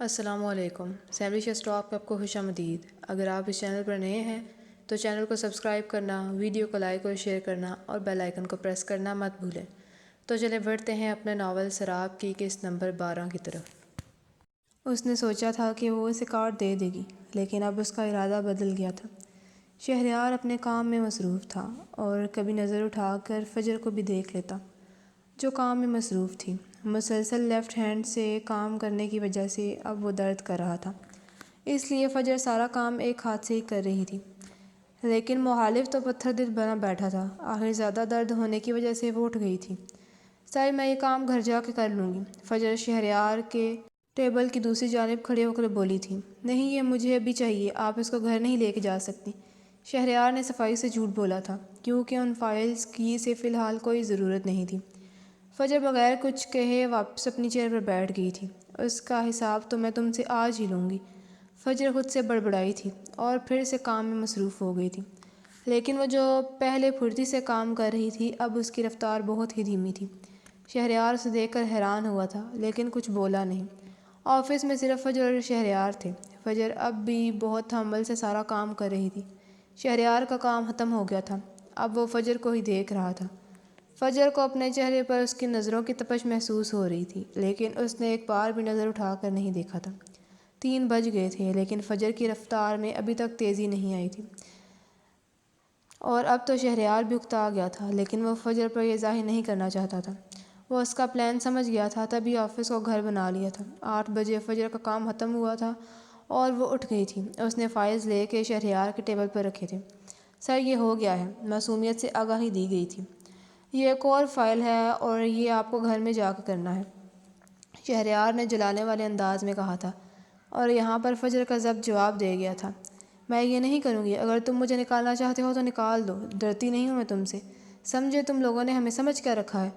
السلام علیکم، سیمری اسٹاک پہ آپ کو خوش آمدید۔ اگر آپ اس چینل پر نئے ہیں تو چینل کو سبسکرائب کرنا، ویڈیو کو لائک اور شیئر کرنا اور بیل آئیکن کو پریس کرنا مت بھولیں۔ تو چلے بڑھتے ہیں اپنے ناول سراب کی قسط نمبر 12 کی طرف۔ اس نے سوچا تھا کہ وہ اسے کارڈ دے دے گی، لیکن اب اس کا ارادہ بدل گیا تھا۔ شہریار اپنے کام میں مصروف تھا اور کبھی نظر اٹھا کر فجر کو بھی دیکھ لیتا، جو کام میں مصروف تھی۔ مسلسل لیفٹ ہینڈ سے کام کرنے کی وجہ سے اب وہ درد کر رہا تھا، اس لیے فجر سارا کام ایک ہاتھ سے ہی کر رہی تھی۔ لیکن مخالف تو پتھر دل بنا بیٹھا تھا۔ آخر زیادہ درد ہونے کی وجہ سے وہ اٹھ گئی تھی۔ سر میں یہ کام گھر جا کے کر لوں گی، فجر شہریار کے ٹیبل کی دوسری جانب کھڑے ہو کر بولی تھی۔ نہیں، یہ مجھے ابھی چاہیے، آپ اس کو گھر نہیں لے کے جا سکتی۔ شہریار نے صفائی سے جھوٹ بولا تھا، کیونکہ ان فائلز کی سے فی الحال کوئی ضرورت نہیں تھی۔ فجر بغیر کچھ کہے واپس اپنی چیئر پر بیٹھ گئی تھی۔ اس کا حساب تو میں تم سے آج ہی لوں گی، فجر خود سے بڑبڑائی تھی اور پھر سے کام میں مصروف ہو گئی تھی۔ لیکن وہ جو پہلے پھرتی سے کام کر رہی تھی، اب اس کی رفتار بہت ہی دھیمی تھی۔ شہریار اسے دیکھ کر حیران ہوا تھا، لیکن کچھ بولا نہیں۔ آفس میں صرف فجر اور شہریار تھے۔ فجر اب بھی بہت تحمل سے سارا کام کر رہی تھی۔ شہریار کا کام ختم ہو گیا تھا، اب وہ فجر کو ہی دیکھ رہا تھا۔ فجر کو اپنے چہرے پر اس کی نظروں کی تپش محسوس ہو رہی تھی، لیکن اس نے ایک بار بھی نظر اٹھا کر نہیں دیکھا تھا۔ 3 بج گئے تھے، لیکن فجر کی رفتار میں ابھی تک تیزی نہیں آئی تھی، اور اب تو شہریار بھی اکتا گیا تھا، لیکن وہ فجر پر یہ ظاہر نہیں کرنا چاہتا تھا۔ وہ اس کا پلان سمجھ گیا تھا، تبھی آفس کو گھر بنا لیا تھا۔ 8 بجے فجر کا کام ختم ہوا تھا اور وہ اٹھ گئی تھی۔ اس نے فائلز لے کے شہریار کے ٹیبل پر رکھے تھے۔ سر، یہ ہو گیا ہے، معصومیت سے آگاہی دی گئی تھی۔ یہ ایک اور فائل ہے اور یہ آپ کو گھر میں جا کے کرنا ہے، شہریار نے جلانے والے انداز میں کہا تھا، اور یہاں پر فجر کا ضبط جواب دے گیا تھا۔ میں یہ نہیں کروں گی، اگر تم مجھے نکالنا چاہتے ہو تو نکال دو، ڈرتی نہیں ہوں میں تم سے۔ سمجھے، تم لوگوں نے ہمیں سمجھ کر رکھا ہے،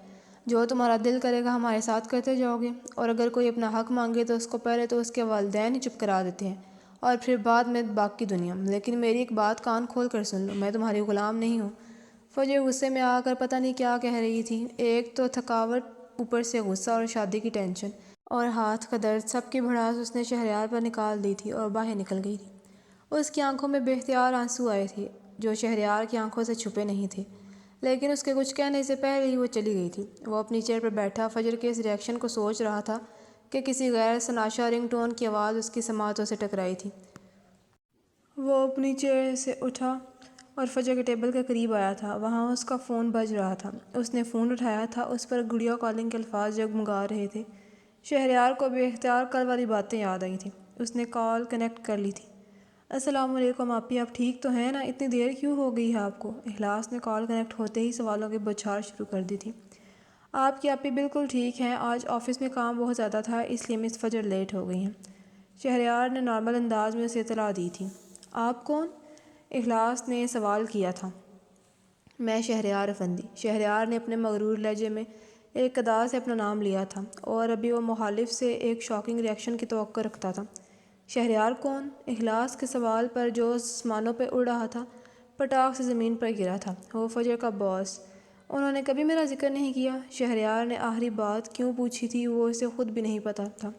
جو تمہارا دل کرے گا ہمارے ساتھ کرتے جاؤ گے، اور اگر کوئی اپنا حق مانگے تو اس کو پہلے تو اس کے والدین ہی چپ کرا دیتے ہیں اور پھر بعد میں باقی دنیا۔ لیکن میری ایک بات کان کھول کر سن لو، میں تمہاری غلام نہیں ہوں۔ فجر غصے میں آ کر پتہ نہیں کیا کہہ رہی تھی۔ ایک تو تھکاوٹ، اوپر سے غصہ اور شادی کی ٹینشن اور ہاتھ کا درد، سب کی بھڑاس اس نے شہریار پر نکال دی تھی اور باہر نکل گئی تھی۔ اس کی آنکھوں میں بے اختیار آنسو آئے تھے، جو شہریار کی آنکھوں سے چھپے نہیں تھے، لیکن اس کے کچھ کہنے سے پہلے ہی وہ چلی گئی تھی۔ وہ اپنی چیئر پر بیٹھا فجر کے اس ری ایکشن کو سوچ رہا تھا کہ کسی غیر سناشا رنگ ٹون کی آواز اس کی سماعتوں سے ٹکرائی تھی۔ وہ اپنی چیئر سے اٹھا اور فجر کے ٹیبل کے قریب آیا تھا۔ وہاں اس کا فون بج رہا تھا۔ اس نے فون اٹھایا تھا، اس پر گڑیا کالنگ کے الفاظ جگمگا رہے تھے۔ شہریار کو بے اختیار کل والی باتیں یاد آئی تھیں۔ اس نے کال کنیکٹ کر لی تھی۔ السلام علیکم آپی، آپ ٹھیک تو ہیں نا؟ اتنی دیر کیوں ہو گئی ہے آپ کو؟ اخلاص نے کال کنیکٹ ہوتے ہی سوالوں کی بوچھار شروع کر دی تھی۔ آپ کی آپی بالکل ٹھیک ہیں، آج آفس میں کام بہت زیادہ تھا، اس لیے مس فجر لیٹ ہو گئی ہیں، شہریار نے نارمل انداز میں اسے اطلاع دی تھی۔ آپ کون؟ اخلاص نے سوال کیا تھا۔ میں شہریار افندی، شہریار نے اپنے مغرور لہجے میں ایک ادا سے اپنا نام لیا تھا، اور ابھی وہ مخالف سے ایک شاکنگ ری ایکشن کی توقع رکھتا تھا۔ شہریار کون؟ اخلاص کے سوال پر جو آسمانوں پہ اڑ رہا تھا، پٹاخ سے زمین پر گرا تھا۔ وہ فجر کا باس۔ انہوں نے کبھی میرا ذکر نہیں کیا؟ شہریار نے آخری بات کیوں پوچھی تھی وہ اسے خود بھی نہیں پتہ تھا۔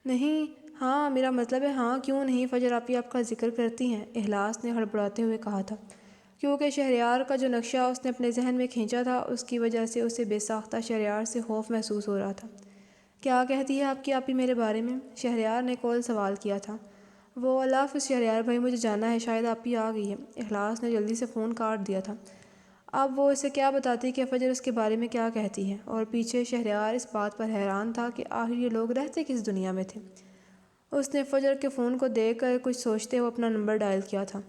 نہیں، ہاں، میرا مطلب ہے ہاں کیوں نہیں، فجر آپی آپ کا ذکر کرتی ہیں، اخلاص نے ہڑبڑاتے ہوئے کہا تھا، کیونکہ شہریار کا جو نقشہ اس نے اپنے ذہن میں کھینچا تھا، اس کی وجہ سے اسے بے ساختہ شہریار سے خوف محسوس ہو رہا تھا۔ کیا کہتی ہے آپ کی آپی میرے بارے میں؟ شہریار نے کول سوال کیا تھا۔ وہ اللہ حافظ شہریار بھائی، مجھے جانا ہے، شاید آپی آ گئی ہے۔ اخلاص نے جلدی سے فون کاٹ دیا تھا۔ اب وہ اسے کیا بتاتی کہ فجر اس کے بارے میں کیا کہتی ہے، اور پیچھے شہریار اس بات پر حیران تھا کہ آخر یہ لوگ رہتے کس دنیا میں تھے۔ اس نے فجر کے فون کو دیکھ کر کچھ سوچتے ہوئے اپنا نمبر ڈائل کیا تھا،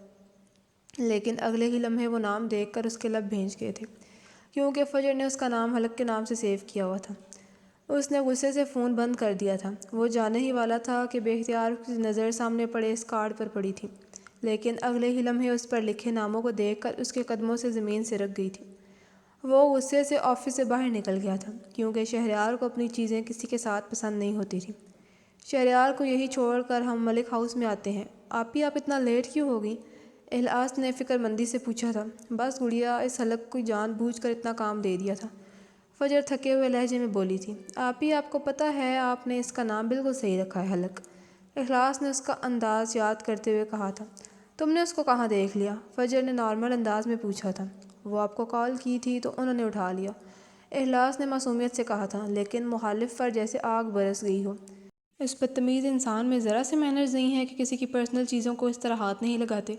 لیکن اگلے ہی لمحے وہ نام دیکھ کر اس کے لب بھیج گئے تھے، کیونکہ فجر نے اس کا نام حلق کے نام سے سیو کیا ہوا تھا۔ اس نے غصے سے فون بند کر دیا تھا۔ وہ جانے ہی والا تھا کہ بے اختیار اس کی نظر سامنے پڑے اس کارڈ پر پڑی تھی، لیکن اگلے ہی لمحے اس پر لکھے ناموں کو دیکھ کر اس کے قدموں سے زمین سرک گئی تھی۔ وہ غصے سے آفس سے باہر نکل گیا تھا، کیونکہ شہریار کو اپنی چیزیں کسی کے ساتھ پسند نہیں ہوتی تھی۔ شہریار کو یہی چھوڑ کر ہم ملک ہاؤس میں آتے ہیں۔ آپی آپ اتنا لیٹ کیوں ہو گئی؟ اخلاص نے فکر مندی سے پوچھا تھا۔ بس گڑیا، اس حلق کو جان بوجھ کر اتنا کام دے دیا تھا، فجر تھکے ہوئے لہجے میں بولی تھی۔ آپ کو پتہ ہے آپ نے اس کا نام بالکل صحیح رکھا ہے، حلق۔ اخلاص نے اس کا انداز یاد کرتے ہوئے کہا تھا۔ تم نے اس کو کہاں دیکھ لیا؟ فجر نے نارمل انداز میں پوچھا تھا۔ وہ آپ کو کال کی تھی تو انہوں نے اٹھا لیا، اخلاص نے معصومیت سے کہا تھا، لیکن مخالف پر جیسے آگ برس گئی ہو۔ اس بدتمیز انسان میں ذرا سے مینرز نہیں ہے کہ کسی کی پرسنل چیزوں کو اس طرح ہاتھ نہیں لگاتے۔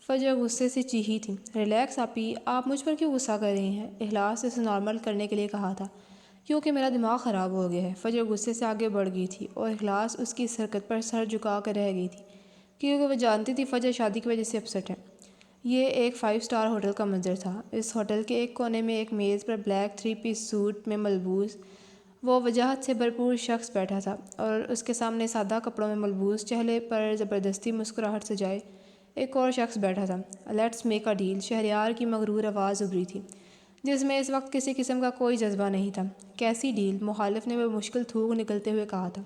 فجر غصے سے چیخی تھی۔ ریلیکس آپی، آپ مجھ پر کیوں غصہ کر رہی ہیں؟ اخلاص نے اسے نارمل کرنے کے لیے کہا تھا۔ کیونکہ میرا دماغ خراب ہو گیا ہے۔ فجر غصے سے آگے بڑھ گئی تھی اور اخلاص اس کی اس حرکت پر سر جھکا کر رہ گئی تھی، کیونکہ وہ جانتی تھی فجر شادی کی وجہ سے اپسٹ ہے۔ یہ ایک 5 اسٹار ہوٹل کا منظر تھا۔ اس ہوٹل کے ایک کونے میں ایک میز پر بلیک 3 پیس سوٹ میں ملبوس وہ وجاہت سے بھرپور شخص بیٹھا تھا اور اس کے سامنے سادہ کپڑوں میں ملبوس، چہرے پر زبردستی مسکراہٹ سجائے ایک اور شخص بیٹھا تھا۔ Let's make a deal, Shahryar کی مغرور آواز ابھری تھی، جس میں اس وقت کسی قسم کا کوئی جذبہ نہیں تھا۔ کیسی ڈیل؟ مخالف نے بمشکل تھوک نکلتے ہوئے کہا تھا۔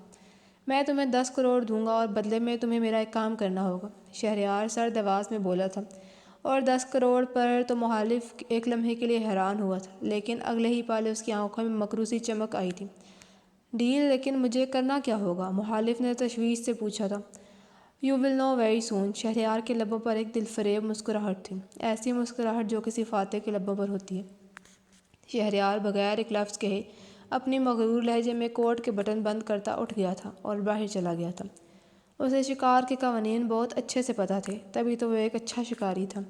میں تمہیں 10 کروڑ دوں گا اور بدلے میں تمہیں میرا ایک کام کرنا ہوگا، شہریار سرد آواز میں بولا تھا۔ اور 10 کروڑ پر تو مخالف ایک لمحے کے لیے حیران ہوا تھا، لیکن اگلے ہی پل اس کی آنکھوں میں مکرو سی چمک آئی تھی۔ ڈیل؟ لیکن مجھے کرنا کیا ہوگا؟ مخالف نے تشویش سے پوچھا تھا۔ You will know very soon, Shahryar کے لبوں پر ایک دل فریب مسکراہٹ تھی، ایسی مسکراہٹ جو کسی فاتح کے لبوں پر ہوتی ہے۔ شہریار بغیر ایک لفظ کہے اپنی مغرور لہجے میں کوٹ کے بٹن بند کرتا اٹھ گیا تھا اور باہر چلا گیا تھا۔ اسے شکار کے قوانین بہت اچھے سے پتہ تھے، تبھی تو وہ ایک اچھا شکاری تھا۔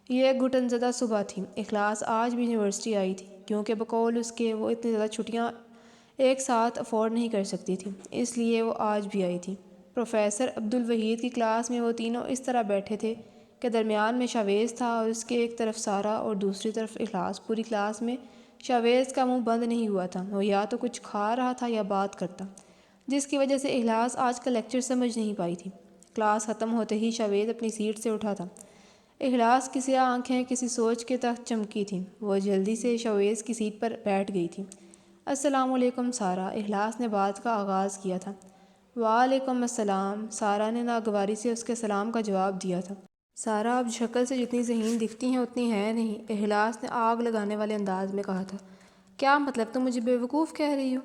یہ ایک گھٹن زدہ صبح تھی۔ اخلاص آج بھی یونیورسٹی آئی تھی، کیونکہ بقول اس کے وہ اتنی زیادہ چھٹیاں ایک ساتھ افورڈ نہیں کر سکتی تھی، اس لیے وہ آج بھی آئی تھی۔ پروفیسر عبدالوحید کی کلاس میں وہ تینوں اس طرح بیٹھے تھے کہ درمیان میں شاویز تھا اور اس کے ایک طرف سارا اور دوسری طرف اخلاص۔ پوری کلاس میں شاویز کا منہ بند نہیں ہوا تھا، وہ یا تو کچھ کھا رہا تھا یا بات کرتا، جس کی وجہ سے اخلاص آج کا لیکچر سمجھ نہیں پائی تھی۔ کلاس ختم ہوتے ہی شاویز اپنی سیٹ سے اٹھا تھا۔ اخلاص کی سیاہ آنکھیں کسی سوچ کے تحت چمکی تھیں، وہ جلدی سے شاویز کی سیٹ پر بیٹھ گئی تھی۔ السلام علیکم سارہ، اخلاص نے بات کا آغاز کیا تھا۔ وعلیکم السلام، سارہ نے ناگواری سے اس کے سلام کا جواب دیا تھا۔ سارہ آپ شکل سے جتنی ذہین دکھتی ہیں اتنی ہیں نہیں، اخلاص نے آگ لگانے والے انداز میں کہا تھا۔ کیا مطلب؟ تم مجھے بیوقوف کہہ رہی ہو؟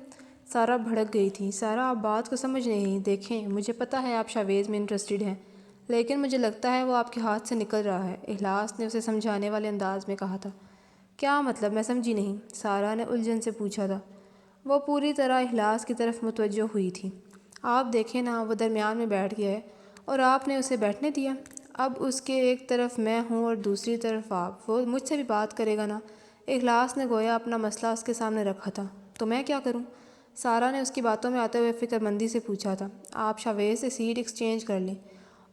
سارہ بھڑک گئی تھی۔ سارہ آپ بات کو سمجھ نہیں، دیکھیں مجھے پتہ ہے آپ شاویز میں انٹرسٹڈ ہیں، لیکن مجھے لگتا ہے وہ آپ کے ہاتھ سے نکل رہا ہے، اخلاص نے اسے سمجھانے والے انداز میں کہا تھا۔ کیا مطلب؟ میں سمجھی نہیں، سارہ نے الجھن سے پوچھا تھا۔ وہ پوری طرح اخلاص کی طرف متوجہ ہوئی تھی۔ آپ دیکھیں نا، وہ درمیان میں بیٹھ گیا ہے اور آپ نے اسے بیٹھنے دیا۔ اب اس کے ایک طرف میں ہوں اور دوسری طرف آپ، وہ مجھ سے بھی بات کرے گا نا؟ اخلاص نے گویا اپنا مسئلہ اس کے سامنے رکھا تھا۔ تو میں کیا کروں؟ سارہ نے اس کی باتوں میں آتے ہوئے فکر مندی سے پوچھا تھا۔ آپ شاویز سے سیٹ ایکسچینج کر لیں۔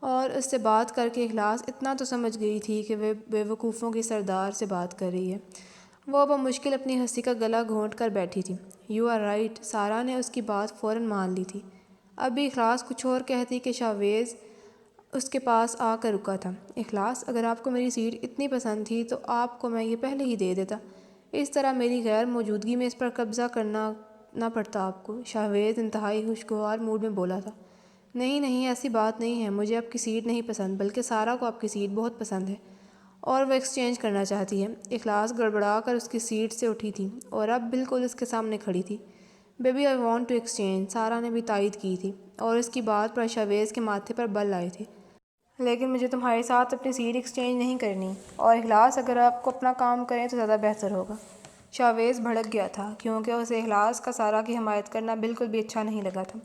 اور اس سے بات کر کے اخلاص اتنا تو سمجھ گئی تھی کہ وہ بیوقوفوں کی سردار سے بات کر رہی ہے۔ وہ بمشکل اپنی ہنسی کا گلا گھونٹ کر بیٹھی تھی۔ یو آر رائٹ، سارہ نے اس کی بات فوراً مان لی تھی۔ اب بھی اخلاص کچھ اور کہتی کہ شاویز اس کے پاس آ کر رکا تھا۔ اخلاص، اگر آپ کو میری سیٹ اتنی پسند تھی تو آپ کو میں یہ پہلے ہی دے دیتا، اس طرح میری غیر موجودگی میں اس پر قبضہ کرنا نہ پڑتا آپ کو، شاویز انتہائی خوشگوار موڈ میں بولا تھا۔ نہیں نہیں، ایسی بات نہیں ہے، مجھے آپ کی سیٹ نہیں پسند، بلکہ سارہ کو آپ کی سیٹ بہت پسند ہے اور وہ ایکسچینج کرنا چاہتی ہے۔ اخلاص گڑبڑا کر اس کی سیٹ سے اٹھی تھی اور اب بالکل اس کے سامنے کھڑی تھی۔ Baby I want to exchange, Sara نے بھی تائید کی تھی اور اس کی بات پر شاویز کے ماتھے پر بل آئے تھے۔ لیکن مجھے تمہارے ساتھ اپنی سیٹ ایکسچینج نہیں کرنی، اور اخلاص اگر آپ کو اپنا کام کریں تو زیادہ بہتر ہوگا۔ شاویز بھڑک گیا تھا، کیونکہ اسے اخلاص کا سارہ کی حمایت کرنا بالکل بھی اچھا نہیں لگا تھا،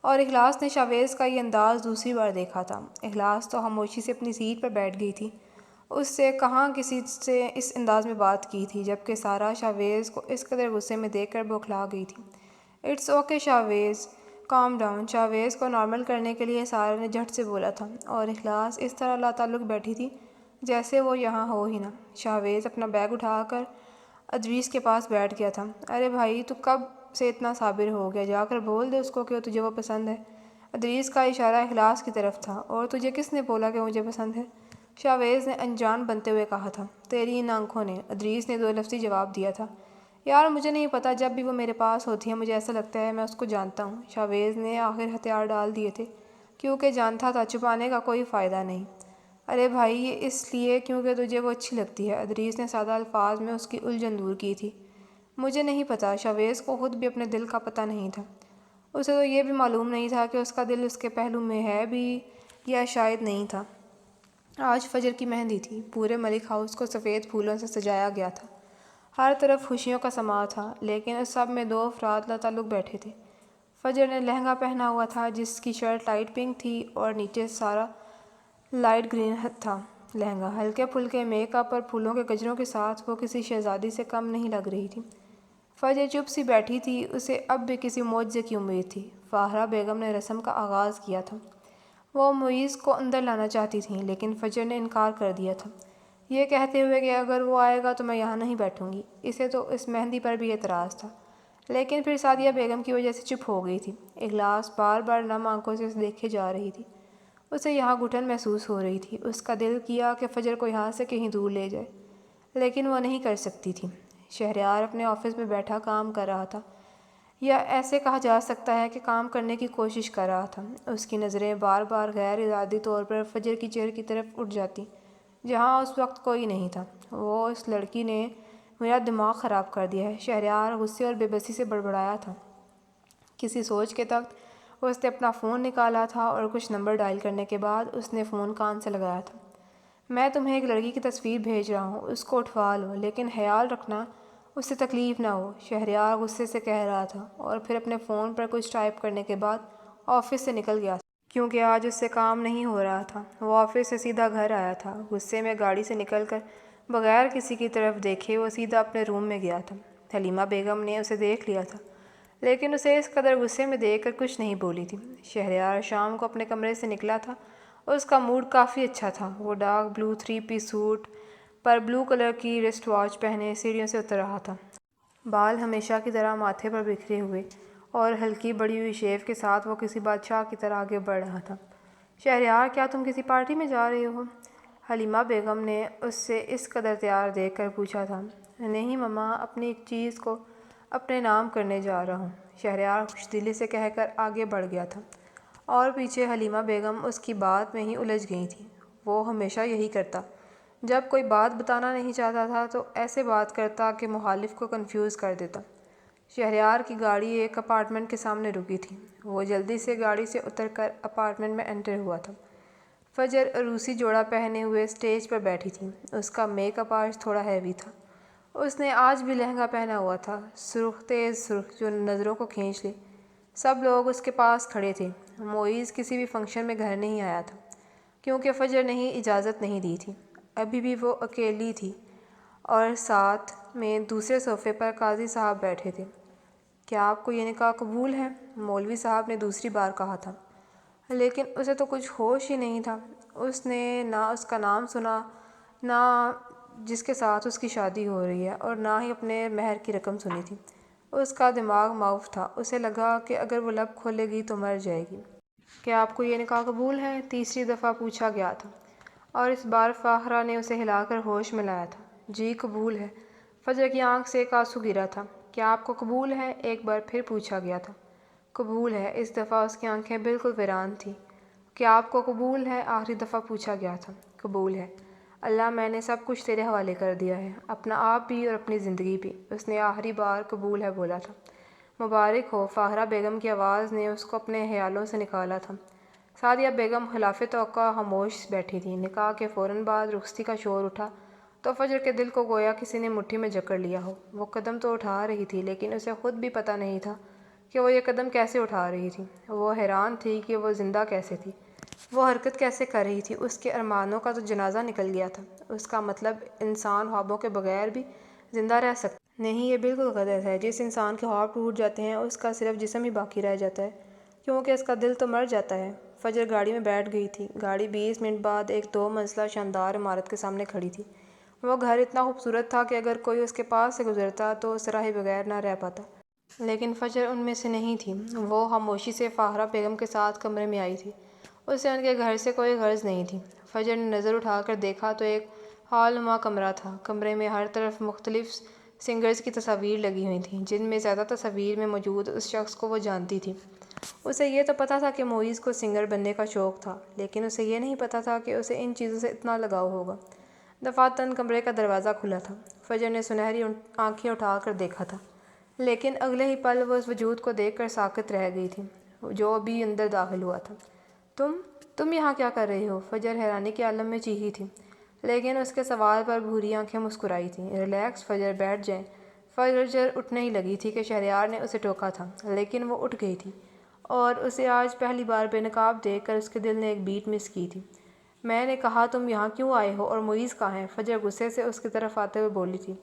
اور اخلاص نے شاویز کا یہ انداز دوسری بار دیکھا تھا۔ اخلاص تو خاموشی سے اپنی سیٹ پر بیٹھ گئی تھی، اس سے کہاں کسی سے اس انداز میں بات کی تھی، جبکہ سارہ شاویز کو اس قدر غصے میں دیکھ کر بوکھلا گئی تھی۔ It's okay Shavez, calm down, Shavez کو نارمل کرنے کے لیے سارہ نے جھٹ سے بولا تھا، اور اخلاص اس طرح لا تعلق بیٹھی تھی جیسے وہ یہاں ہو ہی نہ۔ شاویز اپنا بیگ اٹھا کر ادریس کے پاس بیٹھ گیا تھا۔ ارے بھائی، تو کب سے اتنا صابر ہو گیا؟ جا کر بول دے اس کو کہ تجھے وہ پسند ہے۔ ادریس کا اشارہ اخلاص کی طرف تھا۔ اور تجھے کس نے بولا کہ مجھے پسند ہے؟ شاویز نے انجان بنتے ہوئے کہا تھا۔ تیری ان آنکھوں نے، ادریس نے دو لفظی جواب دیا تھا۔ یار مجھے نہیں پتہ، جب بھی وہ میرے پاس ہوتی ہے مجھے ایسا لگتا ہے میں اس کو جانتا ہوں۔ شاویز نے آخر ہتھیار ڈال دیے تھے، کیونکہ جانتا تھا چھپانے کا کوئی فائدہ نہیں۔ ارے بھائی، یہ اس لیے کیونکہ تجھے وہ اچھی لگتی ہے، ادریس نے سادہ الفاظ میں اس کی الجھن دور کی تھی۔ مجھے نہیں پتہ، شاویز کو خود بھی اپنے دل کا پتہ نہیں تھا۔ اسے تو یہ بھی معلوم نہیں تھا کہ اس کا دل اس کے پہلو میں ہے بھی یا شاید نہیں تھا۔ آج فجر کی مہندی تھی۔ پورے ملک ہاؤس کو سفید پھولوں سے سجایا گیا تھا۔ ہر طرف خوشیوں کا سماں تھا، لیکن اس سب میں دو افراد لاتعلق بیٹھے تھے۔ فجر نے لہنگا پہنا ہوا تھا جس کی شرٹ لائٹ پنک تھی اور نیچے سارا لائٹ گرین تھا۔ لہنگا ہلکے پھلکے میک اپ اور پھولوں کے گجروں کے ساتھ وہ کسی شہزادی سے کم نہیں لگ رہی تھی۔ فجر چپ سی بیٹھی تھی، اسے اب بھی کسی معجزے کی امید تھی۔ فاہرہ بیگم نے رسم کا آغاز کیا تھا۔ وہ معیز کو اندر لانا چاہتی تھیں، لیکن فجر نے انکار کر دیا تھا، یہ کہتے ہوئے کہ اگر وہ آئے گا تو میں یہاں نہیں بیٹھوں گی۔ اسے تو اس مہندی پر بھی اعتراض تھا، لیکن پھر سعدیہ بیگم کی وجہ سے چپ ہو گئی تھی۔ اجلاس بار بار نم آنکھوں سے دیکھے جا رہی تھی۔ اسے یہاں گھٹن محسوس ہو رہی تھی۔ اس کا دل کیا کہ فجر کو یہاں سے کہیں دور لے جائے، لیکن وہ نہیں کر سکتی تھی۔ شہریار اپنے آفس میں بیٹھا کام کر رہا تھا، یا ایسے کہا جا سکتا ہے کہ کام کرنے کی کوشش کر رہا تھا۔ اس کی نظریں بار بار غیر ارادی طور پر فجر کی چہر کی طرف اٹھ جاتی، جہاں اس وقت کوئی نہیں تھا۔ وہ اس لڑکی نے میرا دماغ خراب کر دیا ہے، شہریار غصے اور بے بسی سے بڑبڑایا تھا۔ کسی سوچ کے تحت اس نے اپنا فون نکالا تھا اور کچھ نمبر ڈائل کرنے کے بعد اس نے فون کان سے لگایا تھا۔ میں تمہیں ایک لڑکی کی تصویر بھیج رہا ہوں، اس کو اٹھوا لو، لیکن خیال رکھنا اس سے تکلیف نہ ہو، شہریار غصے سے کہہ رہا تھا، اور پھر اپنے فون پر کچھ ٹائپ کرنے کے بعد آفس سے نکل گیا تھا، کیونکہ آج اس سے کام نہیں ہو رہا تھا۔ وہ آفس سے سیدھا گھر آیا تھا۔ غصے میں گاڑی سے نکل کر بغیر کسی کی طرف دیکھے وہ سیدھا اپنے روم میں گیا تھا۔ حلیمہ بیگم نے اسے دیکھ لیا تھا، لیکن اسے اس قدر غصے میں دیکھ کر کچھ نہیں بولی تھی۔ شہریار شام کو اپنے کمرے سے نکلا تھا۔ اس کا موڈ کافی اچھا تھا۔ وہ ڈارک بلو 3 پیس سوٹ پر بلو کلر کی رسٹ واچ پہنے سیڑھیوں سے اتر رہا تھا۔ بال ہمیشہ کی طرح ماتھے پر بکھرے ہوئے اور ہلکی بڑی ہوئی شیو کے ساتھ وہ کسی بادشاہ کی طرح آگے بڑھ رہا تھا۔ شہریار، کیا تم کسی پارٹی میں جا رہے ہو؟ حلیمہ بیگم نے اس سے اس قدر تیار دیکھ کر پوچھا تھا۔ نہیں مما، اپنی ایک چیز کو اپنے نام کرنے جا رہا ہوں، شہریار خوش دلی سے کہہ کر آگے بڑھ گیا تھا، اور پیچھے حلیمہ بیگم اس کی بات میں ہی الجھ گئی تھیں۔ وہ ہمیشہ یہی کرتا، جب کوئی بات بتانا نہیں چاہتا تھا تو ایسے بات کرتا کہ مخالف کو کنفیوز کر دیتا۔ شہریار کی گاڑی ایک اپارٹمنٹ کے سامنے رکی تھی۔ وہ جلدی سے گاڑی سے اتر کر اپارٹمنٹ میں انٹر ہوا تھا۔ فجر عروسی جوڑا پہنے ہوئے اسٹیج پر بیٹھی تھی۔ اس کا میک اپ آج تھوڑا ہیوی تھا۔ اس نے آج بھی لہنگا پہنا ہوا تھا، سرخ تیز سرخ، جو نظروں کو کھینچ لے۔ سب لوگ اس کے پاس کھڑے تھے۔ معیز کسی بھی فنکشن میں گھر نہیں آیا تھا، کیونکہ فجر نے ہی اجازت نہیں دی تھی۔ ابھی بھی وہ اکیلی تھی، اور ساتھ میں دوسرے صوفے پر قاضی صاحب بیٹھے تھے۔ کیا آپ کو یہ نکاح قبول ہے؟ مولوی صاحب نے دوسری بار کہا تھا، لیکن اسے تو کچھ ہوش ہی نہیں تھا۔ اس نے نہ اس کا نام سنا، نہ جس کے ساتھ اس کی شادی ہو رہی ہے، اور نہ ہی اپنے مہر کی رقم سنی تھی۔ اس کا دماغ معاف تھا۔ اسے لگا کہ اگر وہ لب کھولے گی تو مر جائے گی۔ کیا آپ کو یہ نکاح قبول ہے؟ تیسری دفعہ پوچھا گیا تھا، اور اس بار فاہرہ نے اسے ہلا کر ہوش میں لایا تھا۔ جی قبول ہے۔ فجر کی آنکھ سے ایک آنسو گرا تھا۔ کیا آپ کو قبول ہے؟ ایک بار پھر پوچھا گیا تھا۔ قبول ہے۔ اس دفعہ اس کی آنکھیں بالکل ویران تھیں۔ کیا آپ کو قبول ہے؟ آخری دفعہ پوچھا گیا تھا۔ قبول ہے۔ اللہ، میں نے سب کچھ تیرے حوالے کر دیا ہے، اپنا آپ بھی اور اپنی زندگی بھی۔ اس نے آخری بار قبول ہے بولا تھا۔ مبارک ہو۔ فاہرہ بیگم کی آواز نے اس کو اپنے خیالوں سے نکالا تھا۔ سعدیہ بیگم خلاف توقع خاموش بیٹھی تھی۔ نکاح کے فوراً بعد رخصتی کا شور اٹھا تو فجر کے دل کو گویا کسی نے مٹھی میں جکڑ لیا ہو۔ وہ قدم تو اٹھا رہی تھی، لیکن اسے خود بھی پتہ نہیں تھا کہ وہ یہ قدم کیسے اٹھا رہی تھی۔ وہ حیران تھی کہ وہ زندہ کیسے تھی، وہ حرکت کیسے کر رہی تھی۔ اس کے ارمانوں کا تو جنازہ نکل گیا تھا۔ اس کا مطلب انسان خوابوں کے بغیر بھی زندہ رہ سکتا نہیں، یہ بالکل غلط ہے۔ جس انسان کے خواب ٹوٹ جاتے ہیں اس کا صرف جسم ہی باقی رہ جاتا ہے، کیونکہ اس کا دل تو مر جاتا ہے۔ فجر گاڑی میں بیٹھ گئی تھی۔ گاڑی 20 منٹ بعد ایک 2 منزلہ شاندار عمارت کے سامنے کھڑی تھی۔ وہ گھر اتنا خوبصورت تھا کہ اگر کوئی اس کے پاس سے گزرتا تو سراہے بغیر نہ رہ پاتا، لیکن فجر ان میں سے نہیں تھی۔ وہ خاموشی سے فاہرہ بیگم کے ساتھ کمرے میں آئی تھی۔ اسے ان کے گھر سے کوئی غرض نہیں تھی۔ فجر نے نظر اٹھا کر دیکھا تو ایک ہال نما کمرہ تھا۔ کمرے میں ہر طرف مختلف سنگرز کی تصاویر لگی ہوئی تھیں، جن میں زیادہ تصاویر میں موجود اس شخص کو وہ جانتی تھی۔ اسے یہ تو پتہ تھا کہ معیز کو سنگر بننے کا شوق تھا، لیکن اسے یہ نہیں پتہ تھا کہ اسے ان چیزوں سے اتنا لگاؤ ہوگا۔ دفعتاً کمرے کا دروازہ کھلا تھا۔ فجر نے سنہری آنکھیں اٹھا کر دیکھا تھا، لیکن اگلے ہی پل وہ اس وجود کو دیکھ کر ساکت رہ گئی تھی جو ابھی اندر داخل ہوا تھا۔ تم یہاں کیا کر رہی ہو؟ فجر حیرانی کے عالم میں چیخی تھی، لیکن اس کے سوال پر بھوری آنکھیں مسکرائی تھیں۔ ریلیکس فجر، بیٹھ جائیں۔ فجر اٹھنے ہی لگی تھی کہ شہریار نے اسے ٹوکا تھا، لیکن وہ اٹھ گئی تھی اور اسے آج پہلی بار بے نقاب دیکھ کر اس کے دل نے ایک بیٹ مس کی تھی۔ میں نے کہا تم یہاں کیوں آئے ہو اور معیز کہاں ہے؟ فجر غصے سے اس کی طرف آتے ہوئے بولی تھی،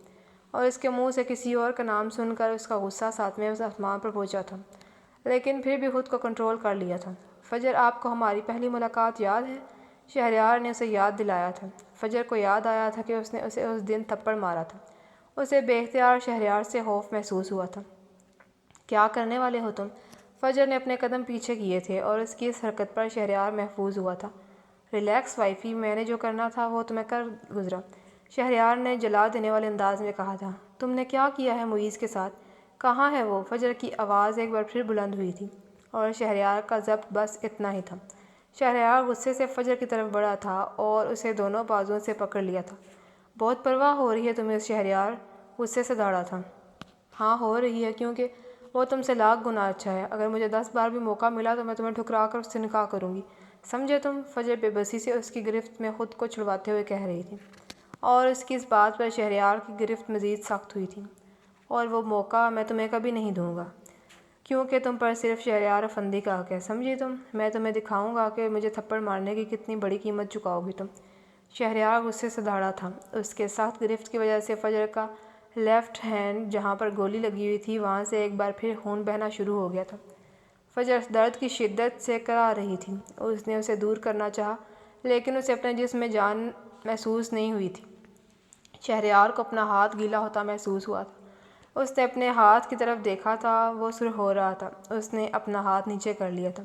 اور اس کے منہ سے کسی اور کا نام سن کر اس کا غصہ ساتویں آسمان پر پہنچا تھا، لیکن پھر بھی خود کو کنٹرول کر لیا تھا۔ فجر، آپ کو ہماری پہلی ملاقات یاد ہے؟ شہریار نے اسے یاد دلایا تھا۔ فجر کو یاد آیا تھا کہ اس نے اسے اس دن تھپڑ مارا تھا۔ اسے بے اختیار شہریار سے خوف محسوس ہوا تھا۔ کیا کرنے والے ہو تم؟ فجر نے اپنے قدم پیچھے کیے تھے اور اس کی اس حرکت پر شہریار محفوظ ہوا تھا۔ ریلیکس وائفی، میں نے جو کرنا تھا وہ تو میں کر گزرا، شہریار نے جلا دینے والے انداز میں کہا تھا۔ تم نے کیا کیا ہے معیز کے ساتھ؟ کہاں ہے وہ؟ فجر کی آواز ایک بار پھر بلند ہوئی تھی اور شہریار کا ضبط بس اتنا ہی تھا۔ شہریار غصے سے فجر کی طرف بڑھا تھا اور اسے دونوں بازوؤں سے پکڑ لیا تھا۔ بہت پرواہ ہو رہی ہے تمہیں؟ شہریار غصے سے دھاڑا تھا۔ ہاں ہو رہی ہے، کیونکہ وہ تم سے لاکھ گنا اچھا ہے۔ اگر مجھے 10 بار بھی موقع ملا تو میں تمہیں ٹھکرا کر اس سے نکاح کروں گی، سمجھے تم؟ فجر بے بسی سے اس کی گرفت میں خود کو چھڑواتے ہوئے کہہ رہی تھی، اور اس کی اس بات پر شہریار کی گرفت مزید سخت ہوئی تھی۔ اور وہ موقع میں تمہیں کبھی نہیں دوں گا، کیونکہ تم پر صرف شہریار افندی کا حق ہے، سمجھی تم؟ میں تمہیں دکھاؤں گا کہ مجھے تھپڑ مارنے کی کتنی بڑی قیمت چکاؤ گی تم۔ شہریار غصے سے دھاڑا تھا۔ اس کے سخت گرفت کی وجہ سے فجر کا لیفٹ ہینڈ جہاں پر گولی لگی ہوئی تھی وہاں سے ایک بار پھر خون بہنا شروع ہو گیا تھا۔ فجر درد کی شدت سے کرا رہی تھی۔ اس نے اسے دور کرنا چاہا، لیکن اسے اپنے جسم میں جان محسوس نہیں ہوئی تھی۔ شہریار کو اپنا ہاتھ گیلا ہوتا محسوس ہوا تھا۔ اس نے اپنے ہاتھ کی طرف دیکھا تھا، وہ سرخ ہو رہا تھا۔ اس نے اپنا ہاتھ نیچے کر لیا تھا۔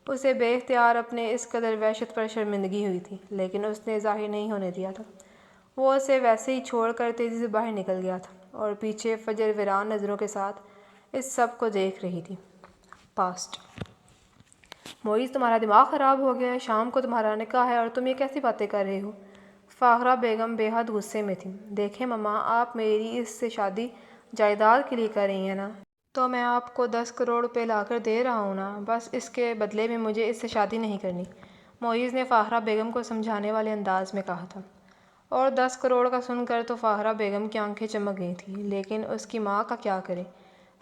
اسے بے اختیار اپنے اس قدر وحشت پر شرمندگی ہوئی تھی، لیکن اس نے ظاہر نہیں ہونے دیا تھا۔ وہ اسے ویسے ہی چھوڑ کر تیزی سے باہر نکل گیا تھا اور پیچھے فجر ویران نظروں کے ساتھ اس سب کو دیکھ رہی تھی۔ پاسٹ۔ معیز، تمہارا دماغ خراب ہو گیا ہے؟ شام کو تمہارا نکاح ہے اور تم یہ کیسی باتیں کر رہے ہو؟ فاخرہ بیگم بے حد غصے میں تھیں۔ دیکھیں ماما، آپ میری اس سے شادی جائیداد کے لیے کر رہی ہیں نا؟ تو میں آپ کو 10 کروڑ روپے لا کر دے رہا ہوں نا، بس اس کے بدلے میں مجھے اس سے شادی نہیں کرنی، معیز نے فاخرہ بیگم کو سمجھانے والے انداز میں کہا تھا۔ اور 10 کروڑ کا سن کر تو فاخرہ بیگم کی آنکھیں چمک گئی تھیں، لیکن اس کی ماں کا کیا کرے؟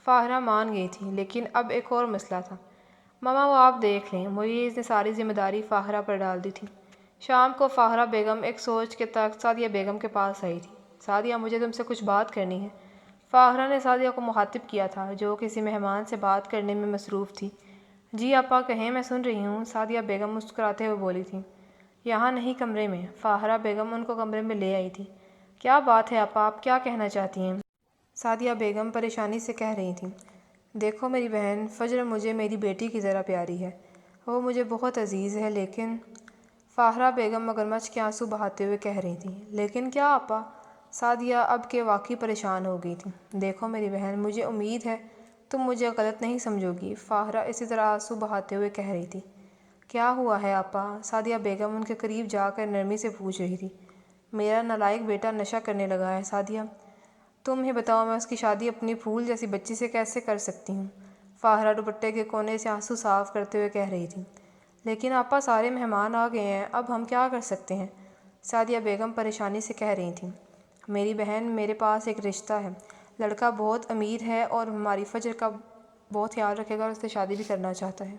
فاخرہ مان گئی تھی، لیکن اب ایک اور مسئلہ تھا۔ ماما، وہ آپ دیکھ لیں، معیز نے ساری ذمہ داری فاخرہ پر ڈال دی تھی۔ شام کو فاخرہ بیگم ایک سوچ کے تحت سعدیہ بیگم کے پاس آئی تھی۔ سعدیہ، مجھے تم سے کچھ بات کرنی ہے۔ فاخرہ نے سعدیہ کو مخاطب کیا تھا، جو کسی مہمان سے بات کرنے میں مصروف تھی۔ جی آپا کہیں، میں سن رہی ہوں، سعدیہ بیگم مسکراتے ہوئے بولی تھی۔ یہاں نہیں، کمرے میں۔ فاخرہ بیگم ان کو کمرے میں لے آئی تھی۔ کیا بات ہے آپا، آپ کیا کہنا چاہتی ہیں؟ سعدیہ بیگم پریشانی سے کہہ رہی تھیں۔ دیکھو میری بہن، فجر مجھے میری بیٹی کی طرح پیاری ہے، وہ مجھے بہت عزیز ہے، لیکن فاخرہ بیگم مگرمچھ کے آنسو بہاتے ہوئے کہہ رہی تھیں۔ لیکن کیا آپا؟ سعدیہ اب کہ واقعی پریشان ہو گئی تھی۔ دیکھو میری بہن، مجھے امید ہے تم مجھے غلط نہیں سمجھو گی، فاخرہ اسی طرح آنسو بہاتے ہوئے کہہ رہی تھی۔ کیا ہوا ہے آپا؟ سعدیہ بیگم ان کے قریب جا کر نرمی سے پوچھ رہی تھی۔ میرا نالائق بیٹا نشہ کرنے لگا ہے سعدیہ، تم ہی بتاؤ میں اس کی شادی اپنی پھول جیسی بچی سے کیسے کر سکتی ہوں؟ فاخرہ دوپٹے کے کونے سے آنسو صاف کرتے ہوئے کہہ رہی تھی۔ لیکن آپا سارے مہمان آ گئے ہیں، اب ہم کیا کر سکتے ہیں؟ سعدیہ بیگم پریشانی سے کہہ رہی تھیں۔ میری بہن، میرے پاس ایک رشتہ ہے، لڑکا بہت امیر ہے اور ہماری فجر کا بہت خیال رکھے گا اور اس سے شادی بھی کرنا چاہتا ہے۔